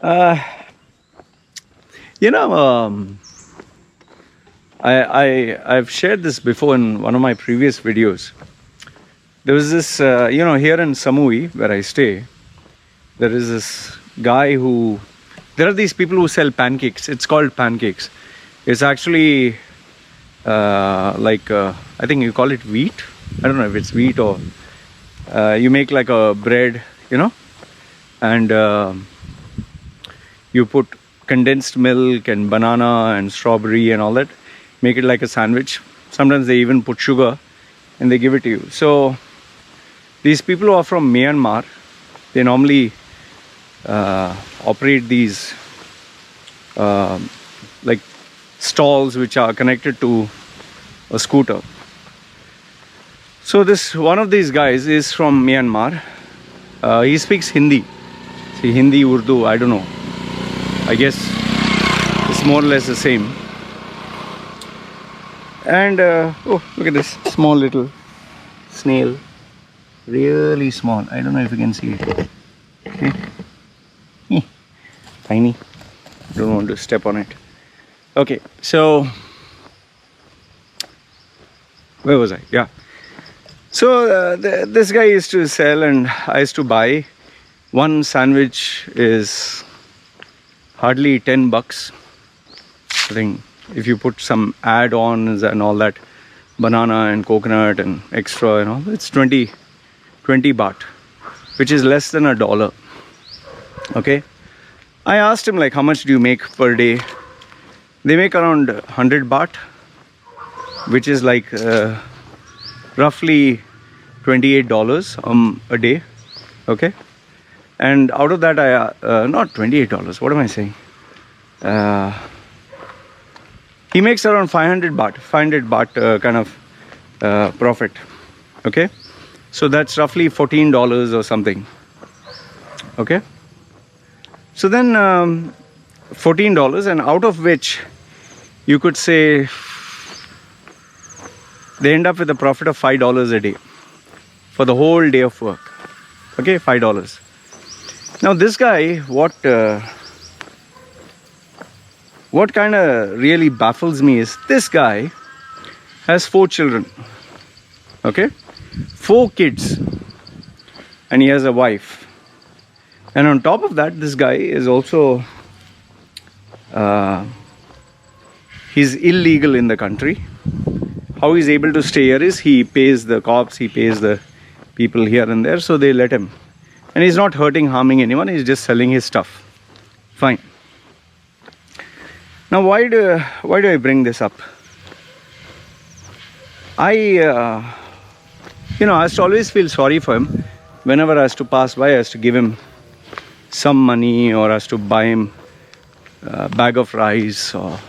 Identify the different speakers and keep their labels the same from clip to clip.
Speaker 1: Uh, you know, I've shared this before in one of my previous videos. There was this, here in Samui where I stay, there is this guy who, there are these people who sell pancakes. It's called pancakes. It's actually I think you call it wheat. I don't know if it's wheat or you make like a bread, and you put condensed milk and banana and strawberry and all that, make it like a sandwich. Sometimes they even put sugar and they give it to you. So these people who are from Myanmar, they normally operate these like stalls which are connected to a scooter. So this one of these guys is from Myanmar. He speaks Hindi. See, Hindi, Urdu, I don't know. I guess it's more or less the same. And oh, look at this small little snail. Really small. I don't know if you can see it. Okay. Tiny. Don't want to step on it. Okay, so where was I? Yeah. So this guy used to sell and I used to buy. One sandwich is hardly $10. I think if you put some add-ons and all that, banana and coconut and extra and all, it's 20 baht, which is less than $1. Okay. I asked him like, how much do you make per day? They make around 100 baht, which is like roughly $28 a day. Okay. And out of that, I not $28. What am I saying? He makes around 500 baht kind of profit. Okay. So that's roughly $14 or something. Okay. So then $14, and out of which you could say they end up with a profit of $5 a day for the whole day of work. Okay, $5. Now this guy, what kind of really baffles me is this guy has 4 children. Okay, 4 kids, and he has a wife. And on top of that, this guy is also he's illegal in the country. How he's able to stay here is he pays the cops, he pays the people here and there, so they let him. And he's not hurting, harming anyone, he's just selling his stuff. Fine. Now why do I bring this up? I used to always feel sorry for him. Whenever I used to pass by, I used to give him some money, or I used to buy him a bag of rice or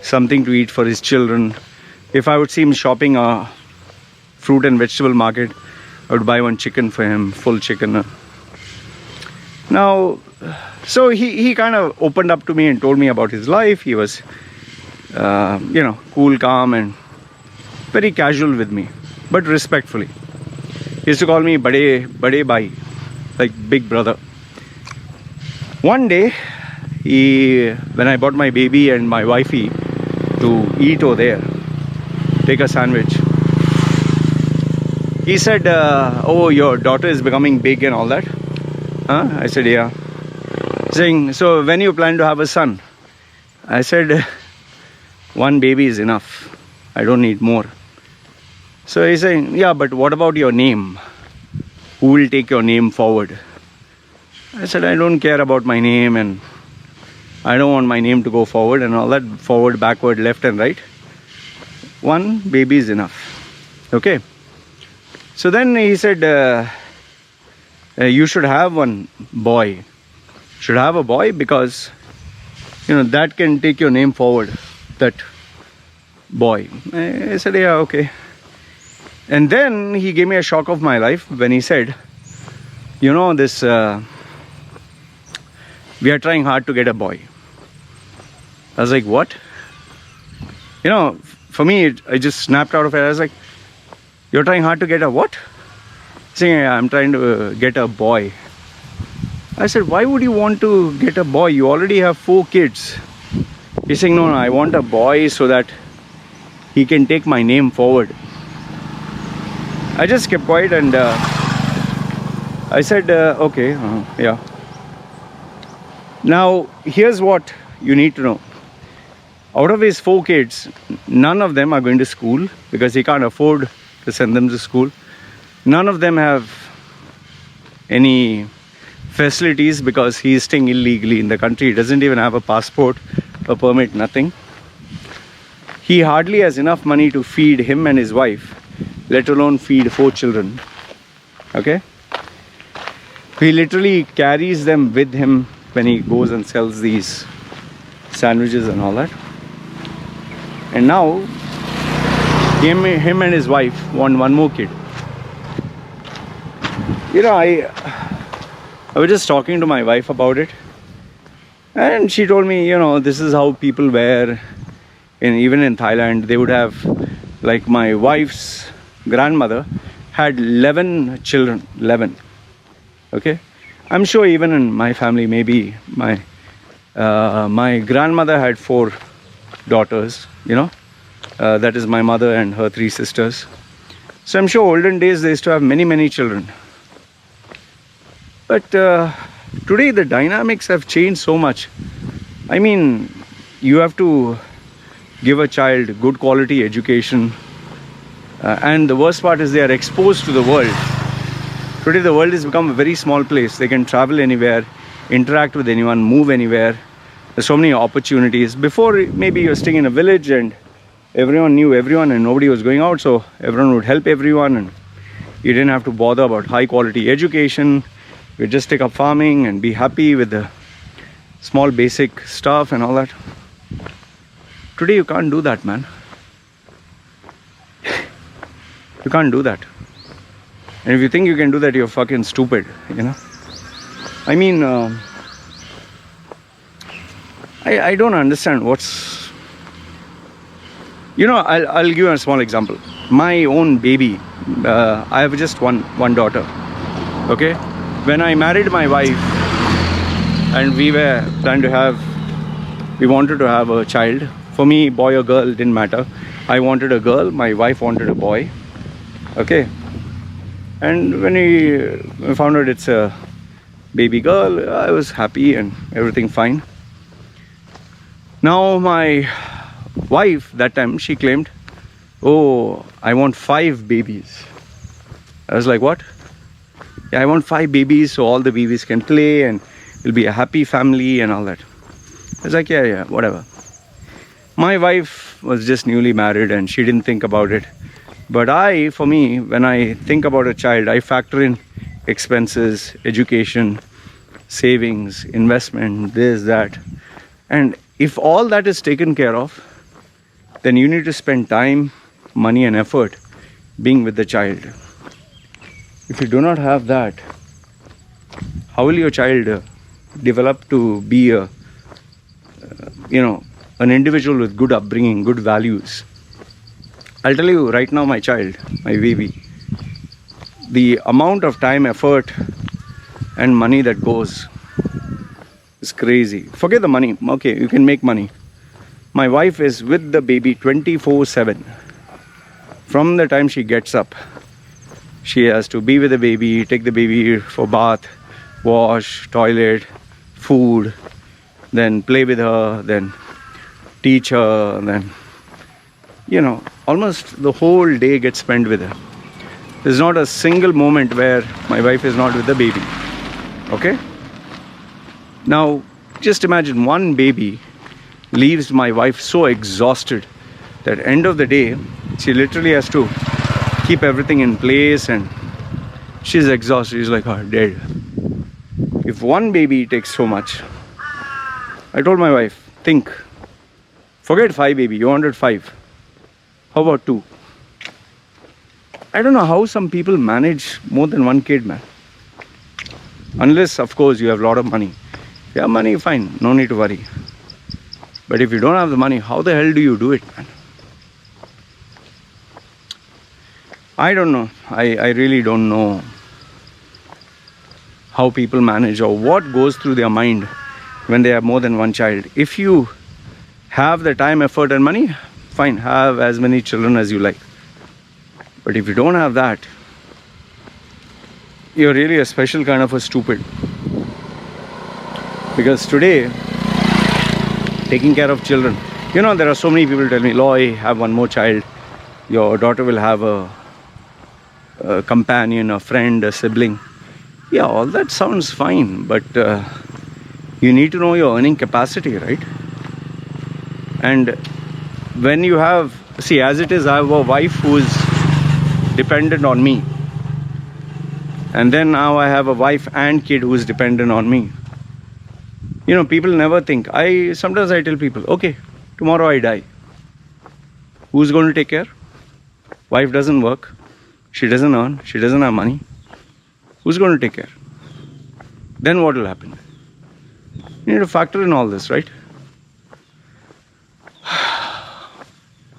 Speaker 1: something to eat for his children. If I would see him shopping a fruit and vegetable market, I would buy one chicken for him, full chicken. Now, so he kind of opened up to me and told me about his life. He was, cool, calm, and very casual with me, but respectfully. He used to call me Bade Bhai, like big brother. One day, when I brought my baby and my wifey to eat over there, take a sandwich, he said, oh, your daughter is becoming big and all that. Huh? I said, yeah. Saying, so when you plan to have a son? I said, 1 baby is enough. I don't need more. So he's saying, yeah, but what about your name? Who will take your name forward? I said, I don't care about my name, and I don't want my name to go forward and all that, forward, backward, left and right. 1 baby is enough. Okay. So then he said, you should have 1 boy. Should have a boy because, that can take your name forward, that boy. I said, yeah, okay. And then he gave me a shock of my life when he said, this, we are trying hard to get a boy. I was like, what? For me, I just snapped out of it. I was like, you're trying hard to get a what? Saying, I'm trying to get a boy. I said, why would you want to get a boy? You already have 4 kids. He's saying, no, I want a boy so that he can take my name forward. I just kept quiet and I said, okay, yeah. Now, here's what you need to know. Out of his 4 kids, none of them are going to school because he can't afford to send them to school. None of them have any facilities because he is staying illegally in the country. He doesn't even have a passport, a permit, nothing. He hardly has enough money to feed him and his wife, let alone feed 4 children. Okay? He literally carries them with him when he goes and sells these sandwiches and all that. And now, him and his wife want 1 more kid. You know, I was just talking to my wife about it. And she told me, you know, this is how people were. Even in Thailand, they would have, like my wife's grandmother had 11 children, 11. Okay? I'm sure even in my family, maybe my grandmother had 4 daughters, you know. That is my mother and her 3 sisters. So I'm sure olden days they used to have many children. But today the dynamics have changed so much. I mean, you have to give a child good quality education. And the worst part is they are exposed to the world. Today the world has become a very small place. They can travel anywhere, interact with anyone, move anywhere. There's so many opportunities. Before, maybe you're staying in a village and everyone knew everyone and nobody was going out, so everyone would help everyone and you didn't have to bother about high quality education. You just take up farming and be happy with the small basic stuff and all that. Today you can't do that, man. You can't do that. And if you think you can do that, you're fucking stupid, you know. I mean, I don't understand what's... You know, I'll give you a small example. My own baby, I have just one daughter, okay? When I married my wife and we wanted to have a child. For me, boy or girl, didn't matter. I wanted a girl, my wife wanted a boy, okay? And when we found out it's a baby girl, I was happy and everything fine. Now my wife, that time, she claimed, oh, I want 5 babies. I was like, what? Yeah, I want 5 babies so all the babies can play and it'll be a happy family and all that. I was like, yeah, whatever. My wife was just newly married and she didn't think about it. But for me, when I think about a child, I factor in expenses, education, savings, investment, this, that. And if all that is taken care of, then you need to spend time, money and effort being with the child. If you do not have that, how will your child develop to be an individual with good upbringing, good values? I'll tell you right now, my child, my baby, the amount of time, effort and money that goes is crazy. Forget the money. Okay, you can make money. My wife is with the baby 24/7. From the time she gets up, she has to be with the baby, take the baby for bath, wash, toilet, food, then play with her, then teach her, then, almost the whole day gets spent with her. There's not a single moment where my wife is not with the baby. Okay? Now, just imagine one baby leaves my wife so exhausted that end of the day, she literally has to keep everything in place and she's exhausted. She's like, oh, dead. If one baby takes so much, I told my wife, think, forget 5 baby, you wanted 5. How about 2? I don't know how some people manage more than 1 kid, man. Unless, of course, you have a lot of money. If you have money, fine, no need to worry. But if you don't have the money, how the hell do you do it, man? I don't know. I really don't know how people manage or what goes through their mind when they have more than one child. If you have the time, effort and money, fine, have as many children as you like. But if you don't have that, you're really a special kind of a stupid. Because today, taking care of children, you know, there are so many people tell me, Loy, have one more child, your daughter will have a companion, a friend, a sibling. Yeah, all that sounds fine, but you need to know your earning capacity, right? And when you have, see, as it is, I have a wife who is dependent on me, and then now I have a wife and kid who is dependent on me. You know, people never think. Sometimes I tell people, okay, tomorrow I die, who's going to take care? Wife doesn't work, she doesn't earn, she doesn't have money. Who's going to take care? Then what will happen? You need to factor in all this, right?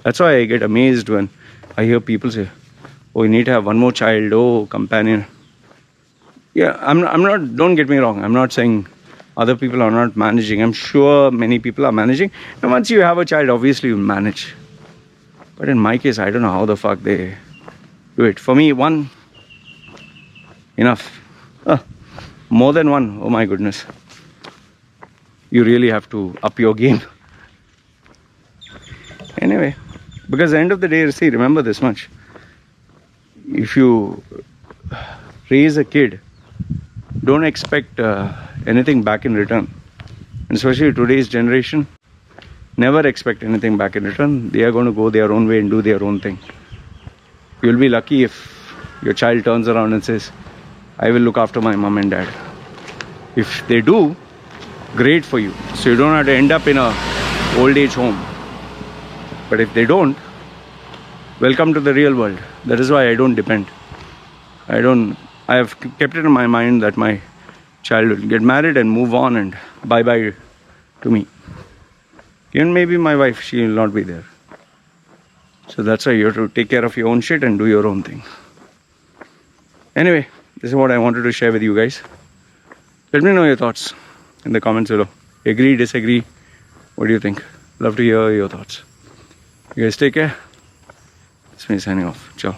Speaker 1: That's why I get amazed when I hear people say, oh, you need to have one more child, oh, companion. Yeah, I'm not, don't get me wrong, I'm not saying other people are not managing. I'm sure many people are managing. And once you have a child, obviously you manage. But in my case, I don't know how the fuck they do it. For me, one, enough. More than one, oh my goodness. You really have to up your game. Anyway, because at the end of the day, see, remember this much. If you raise a kid, don't expect anything back in return. And especially today's generation, never expect anything back in return. They are going to go their own way and do their own thing. You'll be lucky if your child turns around and says, I will look after my mom and dad. If they do, great for you. So you don't have to end up in a old age home. But if they don't, welcome to the real world. That is why I don't depend. I have kept it in my mind that my child will get married and move on and bye-bye to me. Even maybe my wife, she will not be there. So that's why you have to take care of your own shit and do your own thing. Anyway, this is what I wanted to share with you guys. Let me know your thoughts in the comments below. Agree, disagree? What do you think? Love to hear your thoughts. You guys take care. It's me signing off. Ciao.